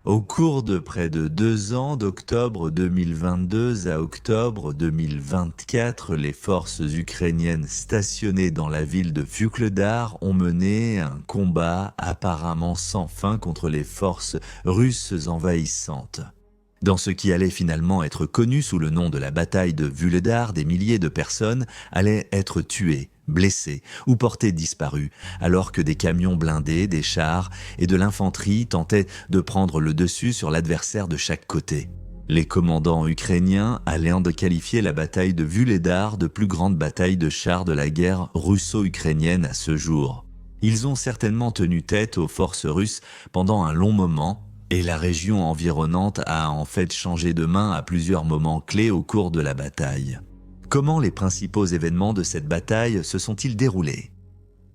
Au cours de près de 2 ans, d'octobre 2022 à octobre 2024, les forces ukrainiennes stationnées dans la ville de Vuhledar ont mené un combat apparemment sans fin contre les forces russes envahissantes. Dans ce qui allait finalement être connu sous le nom de la bataille de Vuhledar, des milliers de personnes allaient être tuées, blessées ou portées disparues, alors que des camions blindés, des chars et de l'infanterie tentaient de prendre le dessus sur l'adversaire de chaque côté. Les commandants ukrainiens allaient de qualifier la bataille de Vuhledar de plus grande bataille de chars de la guerre russo-ukrainienne à ce jour. Ils ont certainement tenu tête aux forces russes pendant un long moment, et la région environnante a en fait changé de main à plusieurs moments clés au cours de la bataille. Comment les principaux événements de cette bataille se sont-ils déroulés?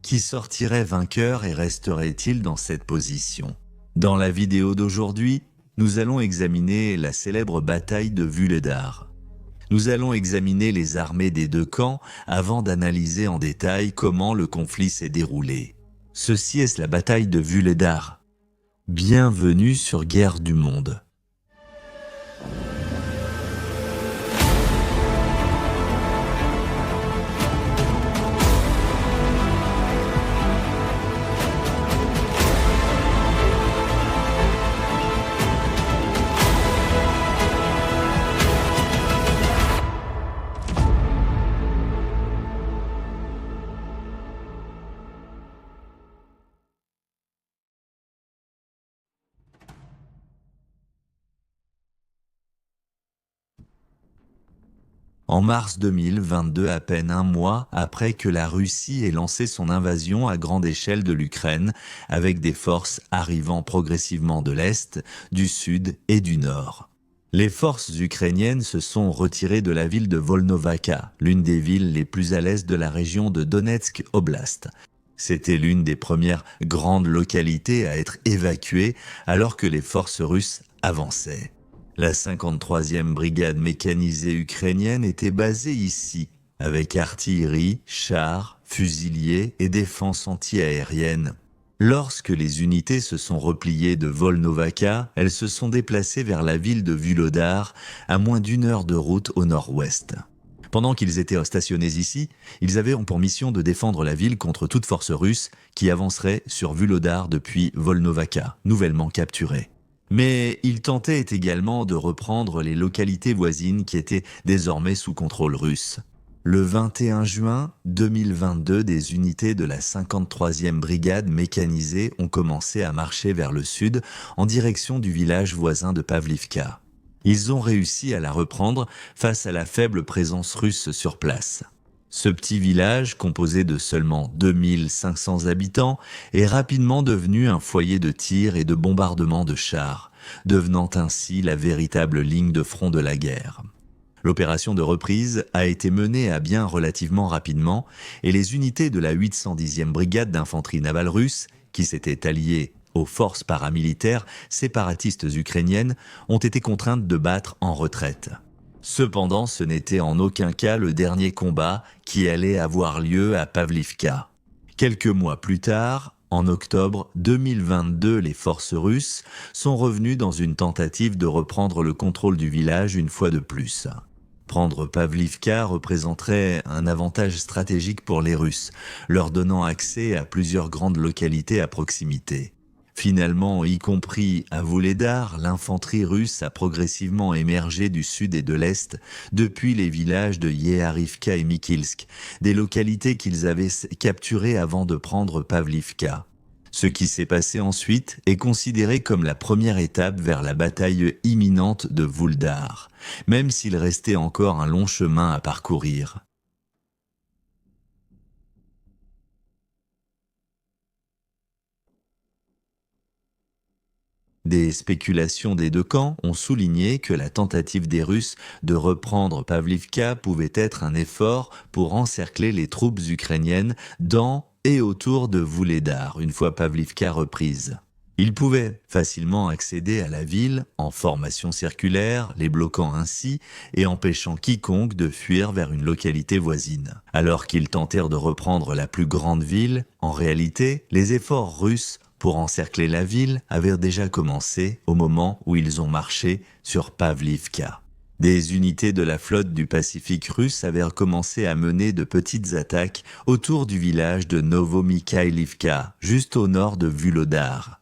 Qui sortirait vainqueur et resterait-il dans cette position? Dans la vidéo d'aujourd'hui, nous allons examiner la célèbre bataille de Vuhledar. Nous allons examiner les armées des deux camps avant d'analyser en détail comment le conflit s'est déroulé. Ceci est la bataille de Vuhledar. Bienvenue sur Guerre du Monde. En mars 2022, à peine un mois après que la Russie ait lancé son invasion à grande échelle de l'Ukraine, avec des forces arrivant progressivement de l'Est, du Sud et du Nord. Les forces ukrainiennes se sont retirées de la ville de Volnovakha, l'une des villes les plus à l'est de la région de Donetsk Oblast. C'était l'une des premières grandes localités à être évacuée alors que les forces russes avançaient. La 53e brigade mécanisée ukrainienne était basée ici, avec artillerie, chars, fusiliers et défense anti-aérienne. Lorsque les unités se sont repliées de Volnovakha, elles se sont déplacées vers la ville de Vuhledar, à moins d'1 heure de route au nord-ouest. Pendant qu'ils étaient stationnés ici, ils avaient pour mission de défendre la ville contre toute force russe qui avancerait sur Vuhledar depuis Volnovakha, nouvellement capturée. Mais ils tentaient également de reprendre les localités voisines qui étaient désormais sous contrôle russe. Le 21 juin 2022, des unités de la 53e brigade mécanisée ont commencé à marcher vers le sud en direction du village voisin de Pavlivka. Ils ont réussi à la reprendre face à la faible présence russe sur place. Ce petit village, composé de seulement 2500 habitants, est rapidement devenu un foyer de tirs et de bombardements de chars, devenant ainsi la véritable ligne de front de la guerre. L'opération de reprise a été menée à bien relativement rapidement et les unités de la 810e brigade d'infanterie navale russe, qui s'étaient alliées aux forces paramilitaires séparatistes ukrainiennes, ont été contraintes de battre en retraite. Cependant, ce n'était en aucun cas le dernier combat qui allait avoir lieu à Pavlivka. Quelques mois plus tard, en octobre 2022, les forces russes sont revenues dans une tentative de reprendre le contrôle du village une fois de plus. Prendre Pavlivka représenterait un avantage stratégique pour les Russes, leur donnant accès à plusieurs grandes localités à proximité. Finalement, y compris à Vuhledar, l'infanterie russe a progressivement émergé du sud et de l'est depuis les villages de Yeharivka et Mikilsk, des localités qu'ils avaient capturées avant de prendre Pavlivka. Ce qui s'est passé ensuite est considéré comme la première étape vers la bataille imminente de Vuhledar, même s'il restait encore un long chemin à parcourir. Des spéculations des deux camps ont souligné que la tentative des Russes de reprendre Pavlivka pouvait être un effort pour encercler les troupes ukrainiennes dans et autour de Vuhledar, une fois Pavlivka reprise. Ils pouvaient facilement accéder à la ville en formation circulaire, les bloquant ainsi et empêchant quiconque de fuir vers une localité voisine. Alors qu'ils tentèrent de reprendre la plus grande ville, en réalité, les efforts russes pour encercler la ville avait déjà commencé au moment où ils ont marché sur Pavlivka. Des unités de la flotte du Pacifique russe avaient commencé à mener de petites attaques autour du village de Novomikhailivka, juste au nord de Vuhledar.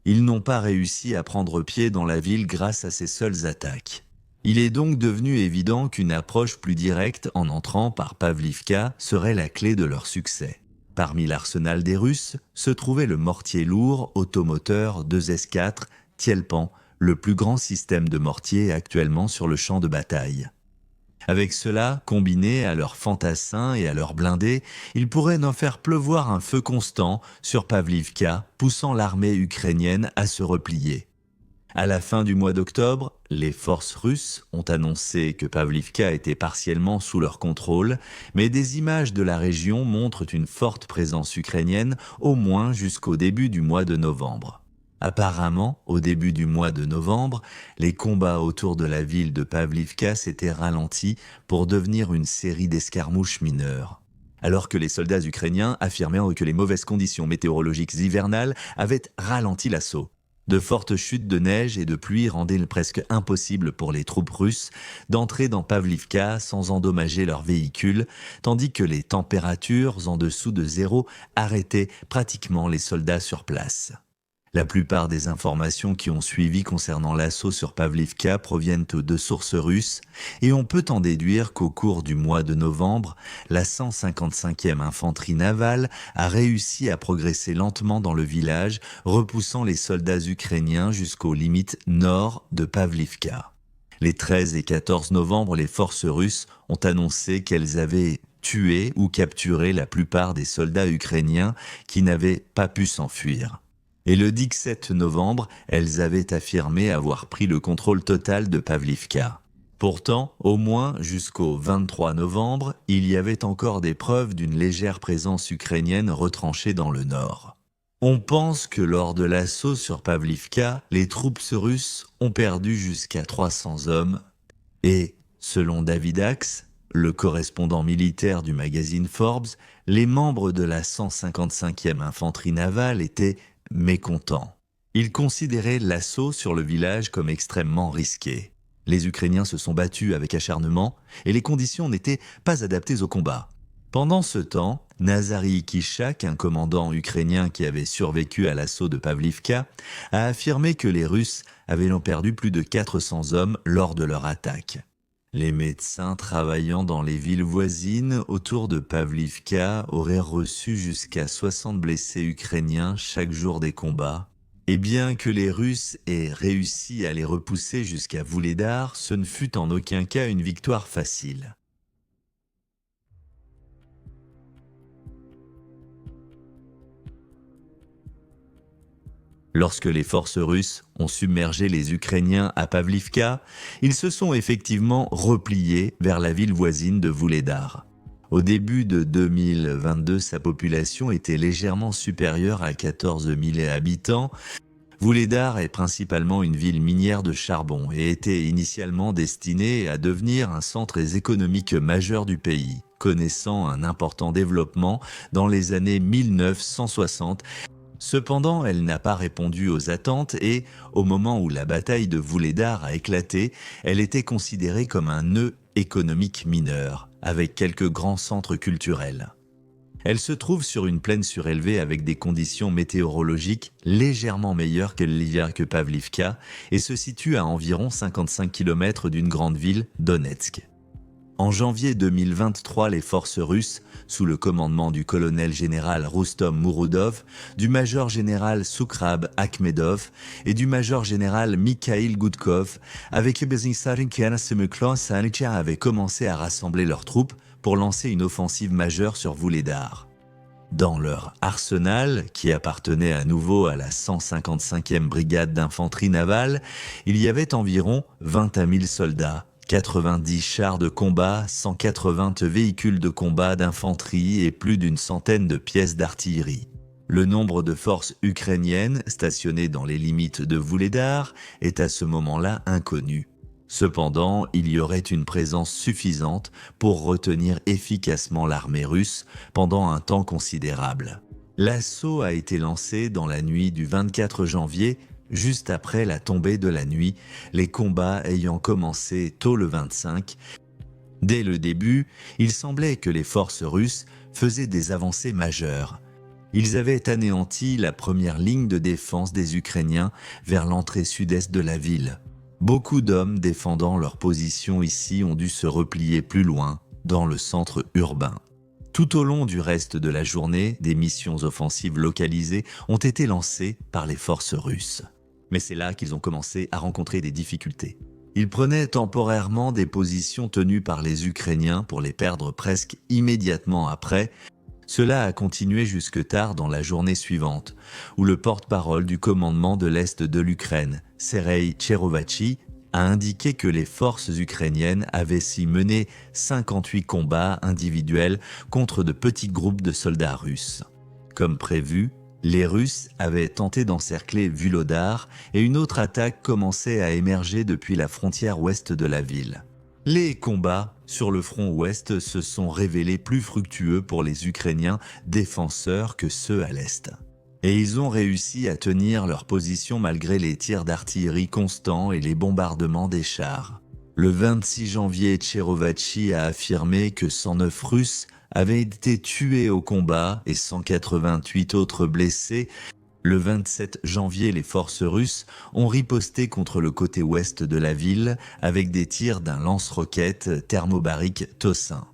Ils n'ont pas réussi à prendre pied dans la ville grâce à ces seules attaques. Il est donc devenu évident qu'une approche plus directe en entrant par Pavlivka serait la clé de leur succès. Parmi l'arsenal des Russes se trouvait le mortier lourd automoteur 2S4 Tielpan, le plus grand système de mortier actuellement sur le champ de bataille. Avec cela, combiné à leurs fantassins et à leurs blindés, ils pourraient n'en faire pleuvoir un feu constant sur Pavlivka, poussant l'armée ukrainienne à se replier. À la fin du mois d'octobre, les forces russes ont annoncé que Pavlivka était partiellement sous leur contrôle, mais des images de la région montrent une forte présence ukrainienne au moins jusqu'au début du mois de novembre. Apparemment, au début du mois de novembre, les combats autour de la ville de Pavlivka s'étaient ralentis pour devenir une série d'escarmouches mineures. Alors que les soldats ukrainiens affirmaient que les mauvaises conditions météorologiques hivernales avaient ralenti l'assaut. De fortes chutes de neige et de pluie rendaient presque impossible pour les troupes russes d'entrer dans Pavlivka sans endommager leurs véhicules, tandis que les températures en dessous de zéro arrêtaient pratiquement les soldats sur place. La plupart des informations qui ont suivi concernant l'assaut sur Pavlivka proviennent de sources russes et on peut en déduire qu'au cours du mois de novembre, la 155e infanterie navale a réussi à progresser lentement dans le village, repoussant les soldats ukrainiens jusqu'aux limites nord de Pavlivka. Les 13 et 14 novembre, les forces russes ont annoncé qu'elles avaient tué ou capturé la plupart des soldats ukrainiens qui n'avaient pas pu s'enfuir. Et le 17 novembre, elles avaient affirmé avoir pris le contrôle total de Pavlivka. Pourtant, au moins jusqu'au 23 novembre, il y avait encore des preuves d'une légère présence ukrainienne retranchée dans le nord. On pense que lors de l'assaut sur Pavlivka, les troupes russes ont perdu jusqu'à 300 hommes et, selon David Axe, le correspondant militaire du magazine Forbes, les membres de la 155e infanterie navale étaient mécontents. Ils considéraient l'assaut sur le village comme extrêmement risqué. Les Ukrainiens se sont battus avec acharnement et les conditions n'étaient pas adaptées au combat. Pendant ce temps, Nazary Kishak, un commandant ukrainien qui avait survécu à l'assaut de Pavlivka, a affirmé que les Russes avaient perdu plus de 400 hommes lors de leur attaque. Les médecins travaillant dans les villes voisines autour de Pavlivka auraient reçu jusqu'à 60 blessés ukrainiens chaque jour des combats. Et bien que les Russes aient réussi à les repousser jusqu'à Vuhledar, ce ne fut en aucun cas une victoire facile. Lorsque les forces russes ont submergé les Ukrainiens à Pavlivka, ils se sont effectivement repliés vers la ville voisine de Vuhledar. Au début de 2022, sa population était légèrement supérieure à 14 000 habitants. Vuhledar est principalement une ville minière de charbon et était initialement destinée à devenir un centre économique majeur du pays, connaissant un important développement dans les années 1960. Cependant, elle n'a pas répondu aux attentes et, au moment où la bataille de Vuhledar a éclaté, elle était considérée comme un nœud économique mineur, avec quelques grands centres culturels. Elle se trouve sur une plaine surélevée avec des conditions météorologiques légèrement meilleures que Pavlivka et se situe à environ 55 km d'une grande ville, Donetsk. En janvier 2023, les forces russes, sous le commandement du colonel-général Roustom Mouroudov, du major-général Soukrab Akhmedov et du major-général Mikhail Gudkov, avaient commencé à rassembler leurs troupes pour lancer une offensive majeure sur Vuhledar. Dans leur arsenal, qui appartenait à nouveau à la 155e brigade d'infanterie navale, il y avait environ 21 000 soldats, 90 chars de combat, 180 véhicules de combat d'infanterie et plus d'une centaine de pièces d'artillerie. Le nombre de forces ukrainiennes stationnées dans les limites de Vuhledar est à ce moment-là inconnu. Cependant, il y aurait une présence suffisante pour retenir efficacement l'armée russe pendant un temps considérable. L'assaut a été lancé dans la nuit du 24 janvier, juste après la tombée de la nuit, les combats ayant commencé tôt le 25. Dès le début, il semblait que les forces russes faisaient des avancées majeures. Ils avaient anéanti la première ligne de défense des Ukrainiens vers l'entrée sud-est de la ville. Beaucoup d'hommes défendant leur position ici ont dû se replier plus loin, dans le centre urbain. Tout au long du reste de la journée, des missions offensives localisées ont été lancées par les forces russes. Mais c'est là qu'ils ont commencé à rencontrer des difficultés. Ils prenaient temporairement des positions tenues par les Ukrainiens pour les perdre presque immédiatement après. Cela a continué jusque tard dans la journée suivante, où le porte-parole du commandement de l'Est de l'Ukraine, Serhei Tcherovatchi, a indiqué que les forces ukrainiennes avaient si mené 58 combats individuels contre de petits groupes de soldats russes. Comme prévu, les Russes avaient tenté d'encercler Vuhledar et une autre attaque commençait à émerger depuis la frontière ouest de la ville. Les combats sur le front ouest se sont révélés plus fructueux pour les Ukrainiens défenseurs que ceux à l'est. Et ils ont réussi à tenir leur position malgré les tirs d'artillerie constants et les bombardements des chars. Le 26 janvier, Tcherovatchi a affirmé que 109 Russes avaient été tués au combat et 188 autres blessés. Le 27 janvier, les forces russes ont riposté contre le côté ouest de la ville avec des tirs d'un lance-roquettes thermobarique Tosin.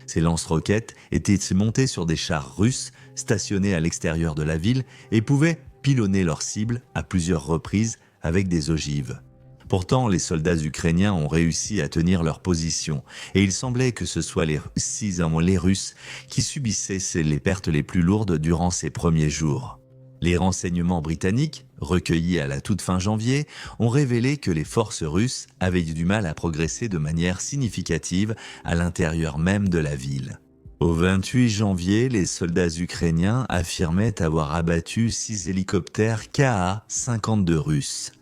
Ces lance-roquettes étaient montés sur des chars russes stationnés à l'extérieur de la ville et pouvaient pilonner leurs cibles à plusieurs reprises avec des ogives. Pourtant, les soldats ukrainiens ont réussi à tenir leur position et il semblait que ce soit les Russes qui subissaient les pertes les plus lourdes durant ces premiers jours. Les renseignements britanniques, recueillis à la toute fin janvier, ont révélé que les forces russes avaient eu du mal à progresser de manière significative à l'intérieur même de la ville. Au 28 janvier, les soldats ukrainiens affirmaient avoir abattu 6 hélicoptères Ka-52 russes.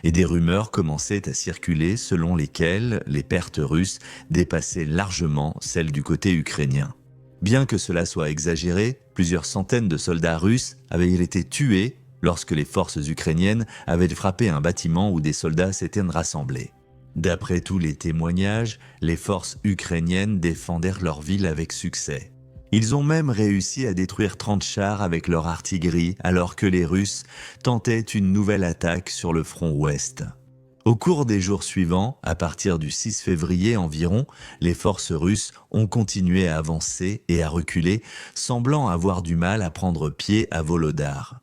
Et des rumeurs commençaient à circuler selon lesquelles les pertes russes dépassaient largement celles du côté ukrainien. Bien que cela soit exagéré, plusieurs centaines de soldats russes avaient été tués lorsque les forces ukrainiennes avaient frappé un bâtiment où des soldats s'étaient rassemblés. D'après tous les témoignages, les forces ukrainiennes défendèrent leur ville avec succès. Ils ont même réussi à détruire 30 chars avec leur artillerie alors que les Russes tentaient une nouvelle attaque sur le front ouest. Au cours des jours suivants, à partir du 6 février environ, les forces russes ont continué à avancer et à reculer, semblant avoir du mal à prendre pied à Vuhledar.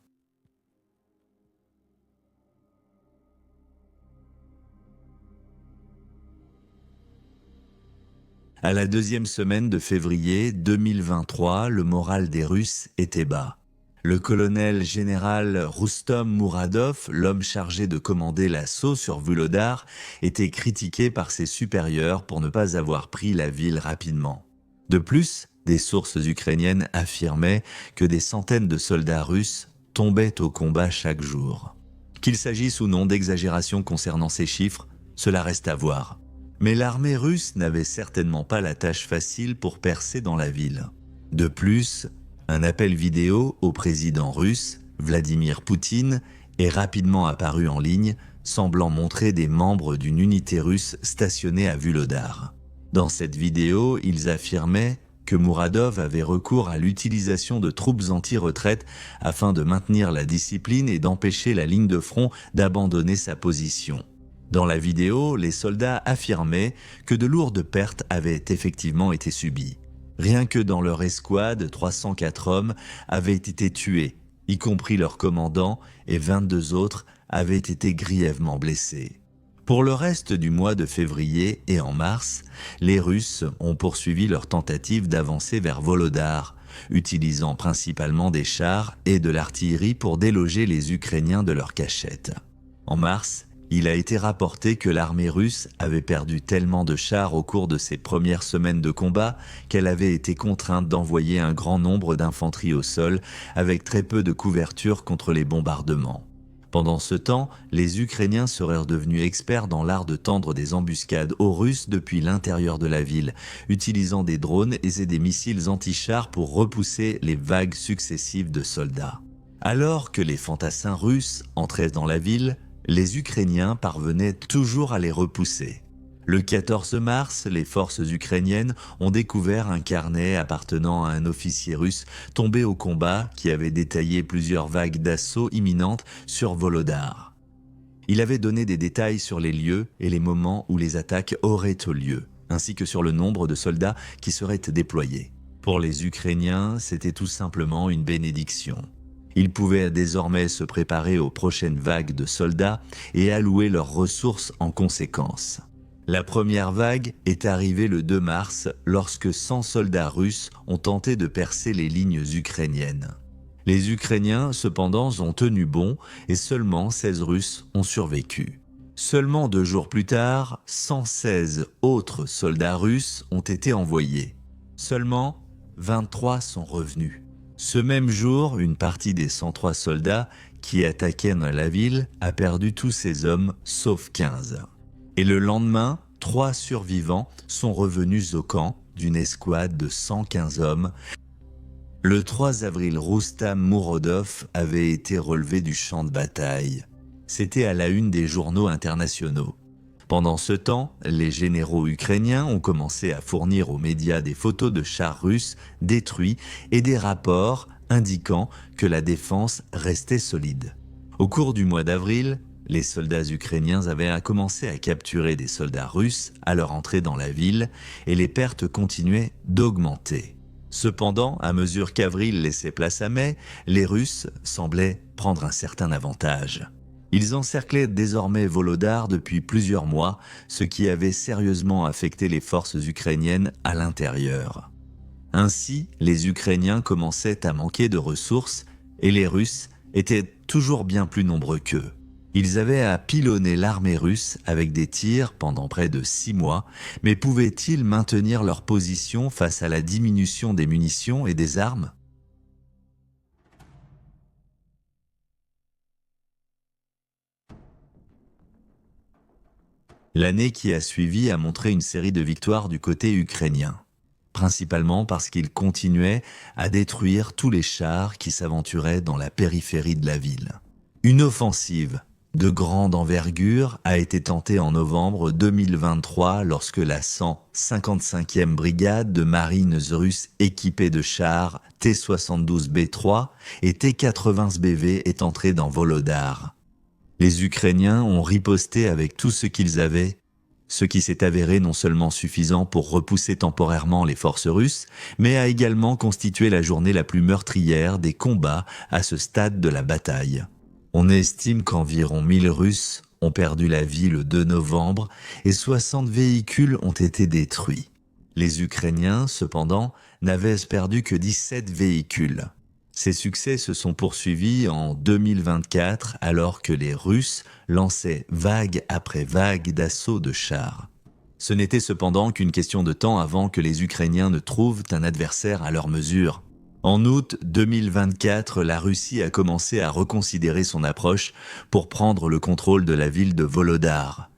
À la deuxième semaine de février 2023, le moral des Russes était bas. Le colonel général Roustom Mouradov, l'homme chargé de commander l'assaut sur Vuhledar, était critiqué par ses supérieurs pour ne pas avoir pris la ville rapidement. De plus, des sources ukrainiennes affirmaient que des centaines de soldats russes tombaient au combat chaque jour. Qu'il s'agisse ou non d'exagération concernant ces chiffres, cela reste à voir. Mais l'armée russe n'avait certainement pas la tâche facile pour percer dans la ville. De plus, un appel vidéo au président russe, Vladimir Poutine, est rapidement apparu en ligne, semblant montrer des membres d'une unité russe stationnée à Vuhledar. Dans cette vidéo, ils affirmaient que Mouradov avait recours à l'utilisation de troupes anti-retraite afin de maintenir la discipline et d'empêcher la ligne de front d'abandonner sa position. Dans la vidéo, les soldats affirmaient que de lourdes pertes avaient effectivement été subies. Rien que dans leur escouade, 304 hommes avaient été tués, y compris leur commandant, et 22 autres avaient été grièvement blessés. Pour le reste du mois de février et en mars, les Russes ont poursuivi leur tentative d'avancer vers Vuhledar, utilisant principalement des chars et de l'artillerie pour déloger les Ukrainiens de leur cachette. En mars, il a été rapporté que l'armée russe avait perdu tellement de chars au cours de ses premières semaines de combat qu'elle avait été contrainte d'envoyer un grand nombre d'infanterie au sol avec très peu de couverture contre les bombardements. Pendant ce temps, les Ukrainiens seraient devenus experts dans l'art de tendre des embuscades aux Russes depuis l'intérieur de la ville, utilisant des drones et des missiles anti-chars pour repousser les vagues successives de soldats. Alors que les fantassins russes entraient dans la ville, les Ukrainiens parvenaient toujours à les repousser. Le 14 mars, les forces ukrainiennes ont découvert un carnet appartenant à un officier russe tombé au combat qui avait détaillé plusieurs vagues d'assaut imminentes sur Volodar. Il avait donné des détails sur les lieux et les moments où les attaques auraient eu lieu, ainsi que sur le nombre de soldats qui seraient déployés. Pour les Ukrainiens, c'était tout simplement une bénédiction. Ils pouvaient désormais se préparer aux prochaines vagues de soldats et allouer leurs ressources en conséquence. La première vague est arrivée le 2 mars lorsque 100 soldats russes ont tenté de percer les lignes ukrainiennes. Les Ukrainiens, cependant, ont tenu bon et seulement 16 Russes ont survécu. Seulement 2 jours plus tard, 116 autres soldats russes ont été envoyés. Seulement 23 sont revenus. Ce même jour, une partie des 103 soldats qui attaquaient dans la ville a perdu tous ses hommes sauf 15. Et le lendemain, 3 survivants sont revenus au camp d'une escouade de 115 hommes. Le 3 avril, Roustam Mourodov avait été relevé du champ de bataille. C'était à la une des journaux internationaux. Pendant ce temps, les généraux ukrainiens ont commencé à fournir aux médias des photos de chars russes détruits et des rapports indiquant que la défense restait solide. Au cours du mois d'avril, les soldats ukrainiens avaient commencé à capturer des soldats russes à leur entrée dans la ville et les pertes continuaient d'augmenter. Cependant, à mesure qu'avril laissait place à mai, les Russes semblaient prendre un certain avantage. Ils encerclaient désormais Volodar depuis plusieurs mois, ce qui avait sérieusement affecté les forces ukrainiennes à l'intérieur. Ainsi, les Ukrainiens commençaient à manquer de ressources et les Russes étaient toujours bien plus nombreux qu'eux. Ils avaient à pilonner l'armée russe avec des tirs pendant près de 6 mois, mais pouvaient-ils maintenir leur position face à la diminution des munitions et des armes ? L'année qui a suivi a montré une série de victoires du côté ukrainien, principalement parce qu'ils continuaient à détruire tous les chars qui s'aventuraient dans la périphérie de la ville. Une offensive de grande envergure a été tentée en novembre 2023 lorsque la 155e brigade de marines russes équipée de chars T-72B3 et T-80BV est entrée dans Volodar. Les Ukrainiens ont riposté avec tout ce qu'ils avaient, ce qui s'est avéré non seulement suffisant pour repousser temporairement les forces russes, mais a également constitué la journée la plus meurtrière des combats à ce stade de la bataille. On estime qu'environ 1000 Russes ont perdu la vie le 2 novembre et 60 véhicules ont été détruits. Les Ukrainiens, cependant, n'avaient perdu que 17 véhicules. Ces succès se sont poursuivis en 2024 alors que les Russes lançaient vague après vague d'assauts de chars. Ce n'était cependant qu'une question de temps avant que les Ukrainiens ne trouvent un adversaire à leur mesure. En août 2024, la Russie a commencé à reconsidérer son approche pour prendre le contrôle de la ville de Volodar.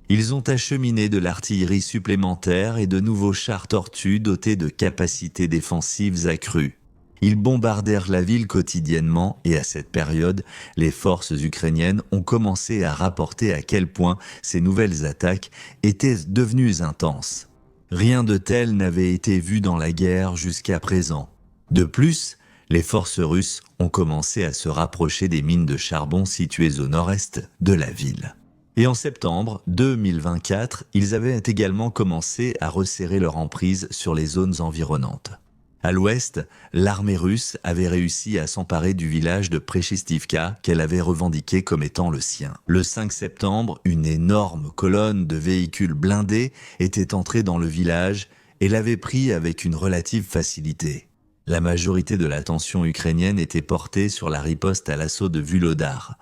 Ils ont acheminé de l'artillerie supplémentaire et de nouveaux chars tortues dotés de capacités défensives accrues. Ils bombardèrent la ville quotidiennement et à cette période, les forces ukrainiennes ont commencé à rapporter à quel point ces nouvelles attaques étaient devenues intenses. Rien de tel n'avait été vu dans la guerre jusqu'à présent. De plus, les forces russes ont commencé à se rapprocher des mines de charbon situées au nord-est de la ville. Et en septembre 2024, ils avaient également commencé à resserrer leur emprise sur les zones environnantes. À l'ouest, l'armée russe avait réussi à s'emparer du village de Prechestivka qu'elle avait revendiqué comme étant le sien. Le 5 septembre, une énorme colonne de véhicules blindés était entrée dans le village et l'avait pris avec une relative facilité. La majorité de l'attention ukrainienne était portée sur la riposte à l'assaut de Volodar.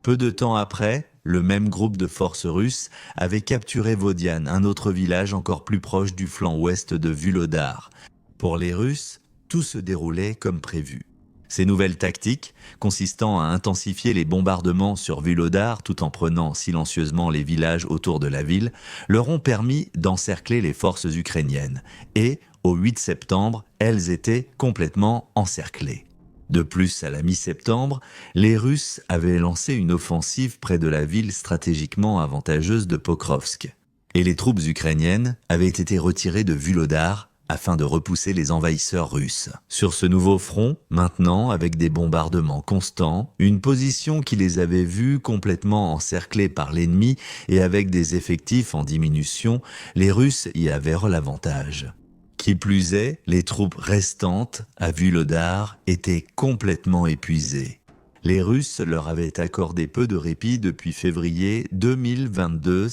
Peu de temps après, le même groupe de forces russes avait capturé Vodian, un autre village encore plus proche du flanc ouest de Volodar. Pour les Russes, tout se déroulait comme prévu. Ces nouvelles tactiques, consistant à intensifier les bombardements sur Vuhľadar tout en prenant silencieusement les villages autour de la ville, leur ont permis d'encercler les forces ukrainiennes. Et, au 8 septembre, elles étaient complètement encerclées. De plus, à la mi-septembre, les Russes avaient lancé une offensive près de la ville stratégiquement avantageuse de Pokrovsk. Et les troupes ukrainiennes avaient été retirées de Vuhľadar afin de repousser les envahisseurs russes. Sur ce nouveau front, maintenant, avec des bombardements constants, une position qui les avait vus complètement encerclés par l'ennemi et avec des effectifs en diminution, les Russes y avaient l'avantage. Qui plus est, les troupes restantes à Vuhľadar étaient complètement épuisées. Les Russes leur avaient accordé peu de répit depuis février 2022.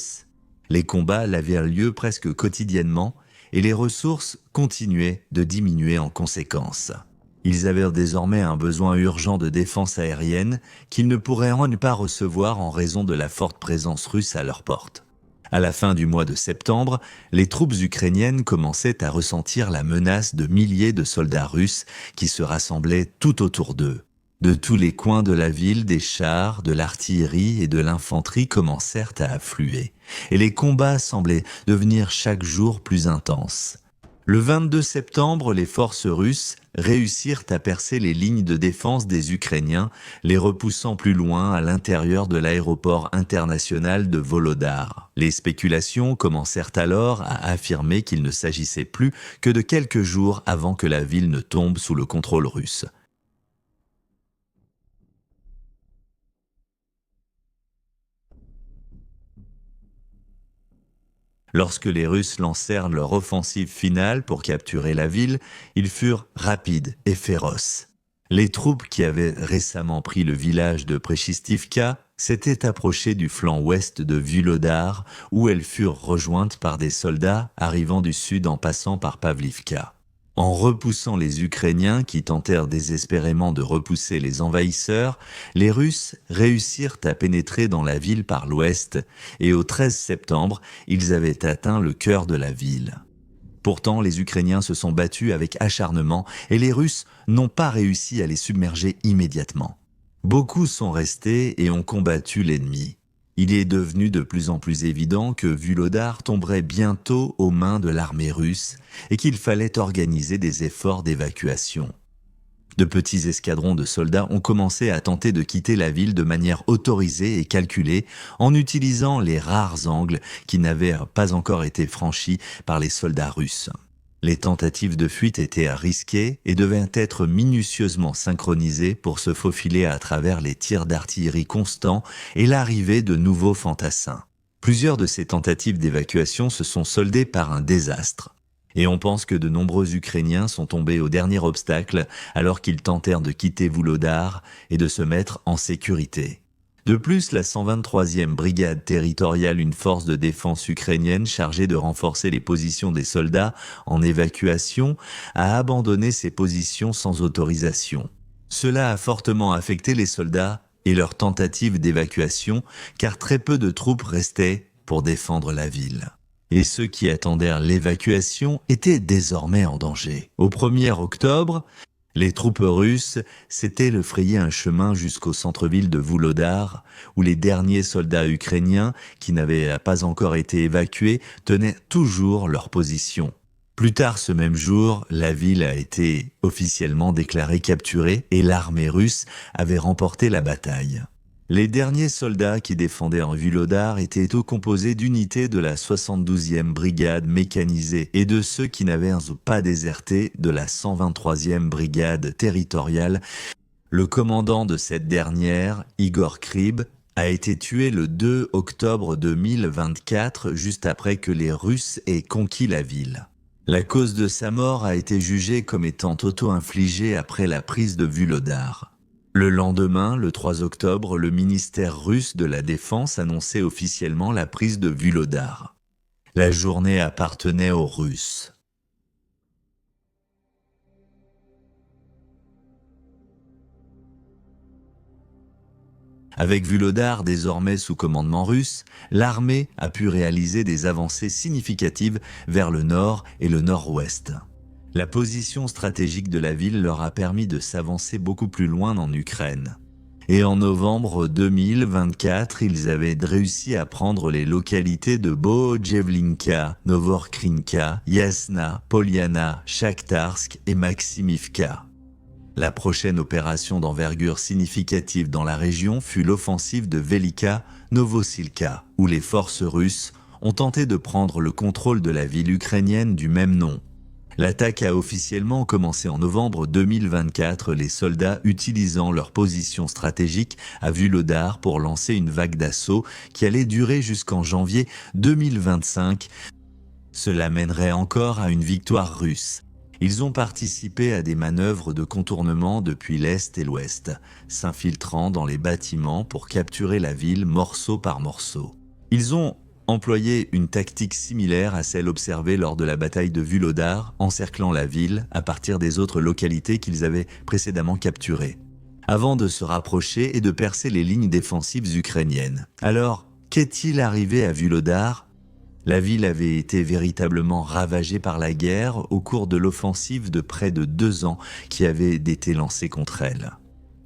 Les combats avaient lieu presque quotidiennement et les ressources continuaient de diminuer en conséquence. Ils avaient désormais un besoin urgent de défense aérienne qu'ils ne pourraient pas recevoir en raison de la forte présence russe à leur porte. À la fin du mois de septembre, les troupes ukrainiennes commençaient à ressentir la menace de milliers de soldats russes qui se rassemblaient tout autour d'eux. De tous les coins de la ville, des chars, de l'artillerie et de l'infanterie commencèrent à affluer, et les combats semblaient devenir chaque jour plus intenses. Le 22 septembre, les forces russes réussirent à percer les lignes de défense des Ukrainiens, les repoussant plus loin à l'intérieur de l'aéroport international de Volodar. Les spéculations commencèrent alors à affirmer qu'il ne s'agissait plus que de quelques jours avant que la ville ne tombe sous le contrôle russe. Lorsque les Russes lancèrent leur offensive finale pour capturer la ville, ils furent rapides et féroces. Les troupes qui avaient récemment pris le village de Prechystivka s'étaient approchées du flanc ouest de Vuhľadar, où elles furent rejointes par des soldats arrivant du sud en passant par Pavlivka. En repoussant les Ukrainiens qui tentèrent désespérément de repousser les envahisseurs, les Russes réussirent à pénétrer dans la ville par l'ouest et au 13 septembre, ils avaient atteint le cœur de la ville. Pourtant, les Ukrainiens se sont battus avec acharnement et les Russes n'ont pas réussi à les submerger immédiatement. Beaucoup sont restés et ont combattu l'ennemi. Il est devenu de plus en plus évident que Vuhľadar tomberait bientôt aux mains de l'armée russe et qu'il fallait organiser des efforts d'évacuation. De petits escadrons de soldats ont commencé à tenter de quitter la ville de manière autorisée et calculée en utilisant les rares angles qui n'avaient pas encore été franchis par les soldats russes. Les tentatives de fuite étaient risquées et devaient être minutieusement synchronisées pour se faufiler à travers les tirs d'artillerie constants et l'arrivée de nouveaux fantassins. Plusieurs de ces tentatives d'évacuation se sont soldées par un désastre. Et on pense que de nombreux Ukrainiens sont tombés au dernier obstacle alors qu'ils tentèrent de quitter Vuhľadar et de se mettre en sécurité. De plus, la 123e brigade territoriale, une force de défense ukrainienne chargée de renforcer les positions des soldats en évacuation, a abandonné ses positions sans autorisation. Cela a fortement affecté les soldats et leurs tentatives d'évacuation, car très peu de troupes restaient pour défendre la ville. Et ceux qui attendaient l'évacuation étaient désormais en danger. Au 1er octobre, les troupes russes s'étaient frayé un chemin jusqu'au centre-ville de Vuhľadar, où les derniers soldats ukrainiens, qui n'avaient pas encore été évacués, tenaient toujours leur position. Plus tard ce même jour, la ville a été officiellement déclarée capturée et l'armée russe avait remporté la bataille. Les derniers soldats qui défendaient en Vuhľadar étaient composés d'unités de la 72e brigade mécanisée et de ceux qui n'avaient pas déserté de la 123e brigade territoriale. Le commandant de cette dernière, Igor Kryb, a été tué le 2 octobre 2024, juste après que les Russes aient conquis la ville. La cause de sa mort a été jugée comme étant auto-infligée après la prise de Vuhľadar. Le lendemain, le 3 octobre, le ministère russe de la Défense annonçait officiellement la prise de Vuhľadar. La journée appartenait aux Russes. Avec Vuhľadar désormais sous commandement russe, l'armée a pu réaliser des avancées significatives vers le nord et le nord-ouest. La position stratégique de la ville leur a permis de s'avancer beaucoup plus loin en Ukraine. Et en novembre 2024, ils avaient réussi à prendre les localités de Bojevlinka, Novorkrinka, Yasna, Poliana, Shakhtarsk et Maximivka. La prochaine opération d'envergure significative dans la région fut l'offensive de Velika Novosilka, où les forces russes ont tenté de prendre le contrôle de la ville ukrainienne du même nom. L'attaque a officiellement commencé en novembre 2024, les soldats utilisant leur position stratégique à Vuhledar pour lancer une vague d'assaut qui allait durer jusqu'en janvier 2025. Cela mènerait encore à une victoire russe. Ils ont participé à des manœuvres de contournement depuis l'Est et l'Ouest, s'infiltrant dans les bâtiments pour capturer la ville morceau par morceau. Ils ont employé une tactique similaire à celle observée lors de la bataille de Vuhledar, encerclant la ville à partir des autres localités qu'ils avaient précédemment capturées, avant de se rapprocher et de percer les lignes défensives ukrainiennes. Alors, qu'est-il arrivé à Vuhledar ? La ville avait été véritablement ravagée par la guerre au cours de l'offensive de près de 2 ans qui avait été lancée contre elle.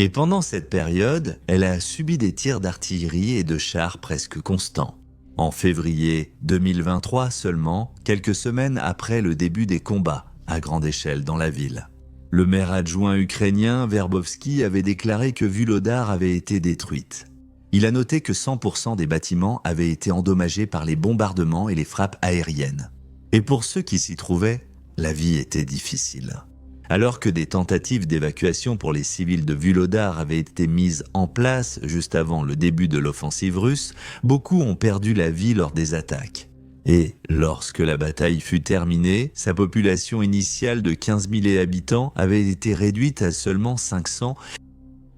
Et pendant cette période, elle a subi des tirs d'artillerie et de chars presque constants. En février 2023 seulement, quelques semaines après le début des combats à grande échelle dans la ville, le maire adjoint ukrainien Verbovski avait déclaré que Vuhledar avait été détruite. Il a noté que 100% des bâtiments avaient été endommagés par les bombardements et les frappes aériennes. Et pour ceux qui s'y trouvaient, la vie était difficile. Alors que des tentatives d'évacuation pour les civils de Vuhledar avaient été mises en place juste avant le début de l'offensive russe, beaucoup ont perdu la vie lors des attaques. Et lorsque la bataille fut terminée, sa population initiale de 15 000 habitants avait été réduite à seulement 500.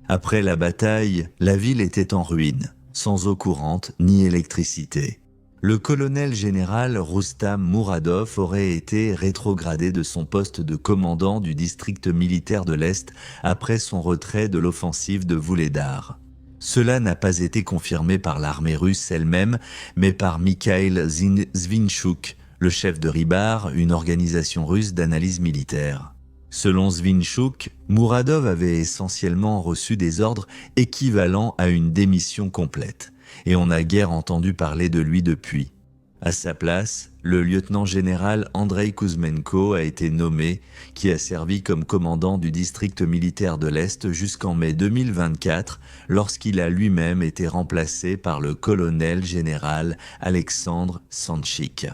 Après la bataille, la ville était en ruine, sans eau courante ni électricité. Le colonel général Roustam Mouradov aurait été rétrogradé de son poste de commandant du district militaire de l'Est après son retrait de l'offensive de Vuhledar. Cela n'a pas été confirmé par l'armée russe elle-même, mais par Mikhail Zvinchuk, le chef de Rybar, une organisation russe d'analyse militaire. Selon Zvinchuk, Mouradov avait essentiellement reçu des ordres équivalents à une démission complète. Et on n'a guère entendu parler de lui depuis. À sa place, le lieutenant-général Andrei Kuzmenko a été nommé, qui a servi comme commandant du district militaire de l'Est jusqu'en mai 2024, lorsqu'il a lui-même été remplacé par le colonel-général Alexandre Sanchik.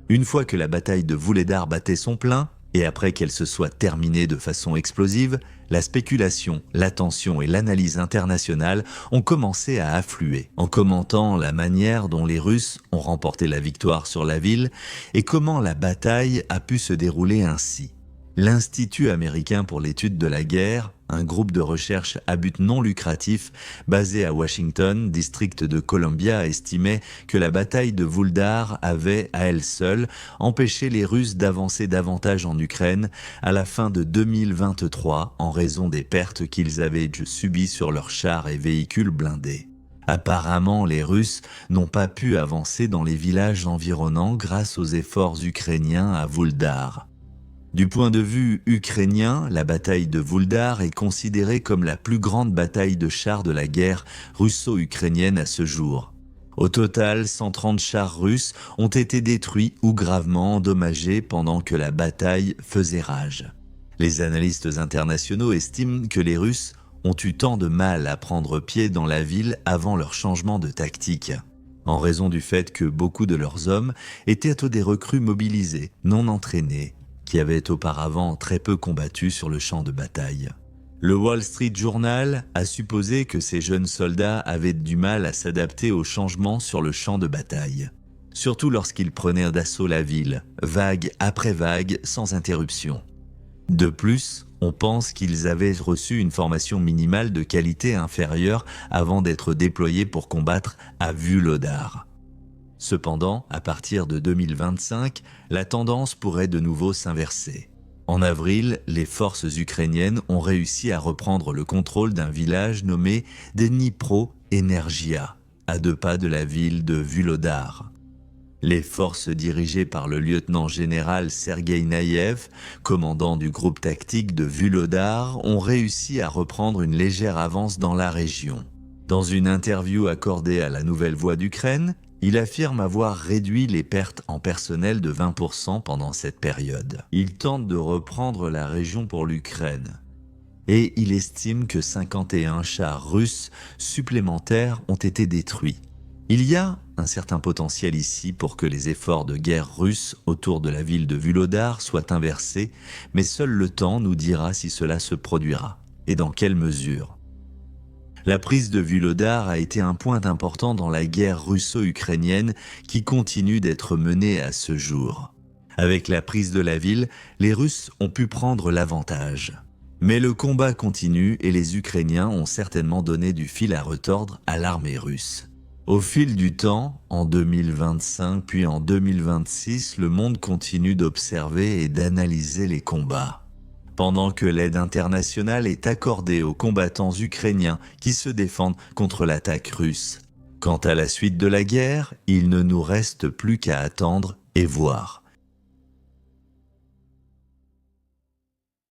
Une fois que la bataille de Vuhledar battait son plein, et après qu'elle se soit terminée de façon explosive, la spéculation, l'attention et l'analyse internationale ont commencé à affluer, en commentant la manière dont les Russes ont remporté la victoire sur la ville et comment la bataille a pu se dérouler ainsi. L'Institut américain pour l'étude de la guerre, un groupe de recherche à but non lucratif basé à Washington, district de Columbia, estimait que la bataille de Vuhledar avait, à elle seule, empêché les Russes d'avancer davantage en Ukraine à la fin de 2023 en raison des pertes qu'ils avaient subies sur leurs chars et véhicules blindés. Apparemment, les Russes n'ont pas pu avancer dans les villages environnants grâce aux efforts ukrainiens à Vuhledar. Du point de vue ukrainien, la bataille de Vuhledar est considérée comme la plus grande bataille de chars de la guerre russo-ukrainienne à ce jour. Au total, 130 chars russes ont été détruits ou gravement endommagés pendant que la bataille faisait rage. Les analystes internationaux estiment que les Russes ont eu tant de mal à prendre pied dans la ville avant leur changement de tactique, en raison du fait que beaucoup de leurs hommes étaient des recrues mobilisés, non entraînés, qui avaient auparavant très peu combattu sur le champ de bataille. Le Wall Street Journal a supposé que ces jeunes soldats avaient du mal à s'adapter aux changements sur le champ de bataille, surtout lorsqu'ils prenaient d'assaut la ville, vague après vague, sans interruption. De plus, on pense qu'ils avaient reçu une formation minimale de qualité inférieure avant d'être déployés pour combattre à Vuhledar. Cependant, à partir de 2025, la tendance pourrait de nouveau s'inverser. En avril, les forces ukrainiennes ont réussi à reprendre le contrôle d'un village nommé Dnipro Energia, à 2 pas de la ville de Vuhledar. Les forces dirigées par le lieutenant-général Sergueï Naïev, commandant du groupe tactique de Vuhledar, ont réussi à reprendre une légère avance dans la région. Dans une interview accordée à la Nouvelle Voix d'Ukraine, il affirme avoir réduit les pertes en personnel de 20% pendant cette période. Il tente de reprendre la région pour l'Ukraine. Et il estime que 51 chars russes supplémentaires ont été détruits. Il y a un certain potentiel ici pour que les efforts de guerre russes autour de la ville de Vuhledar soient inversés, mais seul le temps nous dira si cela se produira, et dans quelle mesure. La prise de Vuhledar a été un point important dans la guerre russo-ukrainienne qui continue d'être menée à ce jour. Avec la prise de la ville, les Russes ont pu prendre l'avantage. Mais le combat continue et les Ukrainiens ont certainement donné du fil à retordre à l'armée russe. Au fil du temps, en 2025 puis en 2026, le monde continue d'observer et d'analyser les combats. Pendant que l'aide internationale est accordée aux combattants ukrainiens qui se défendent contre l'attaque russe. Quant à la suite de la guerre, il ne nous reste plus qu'à attendre et voir.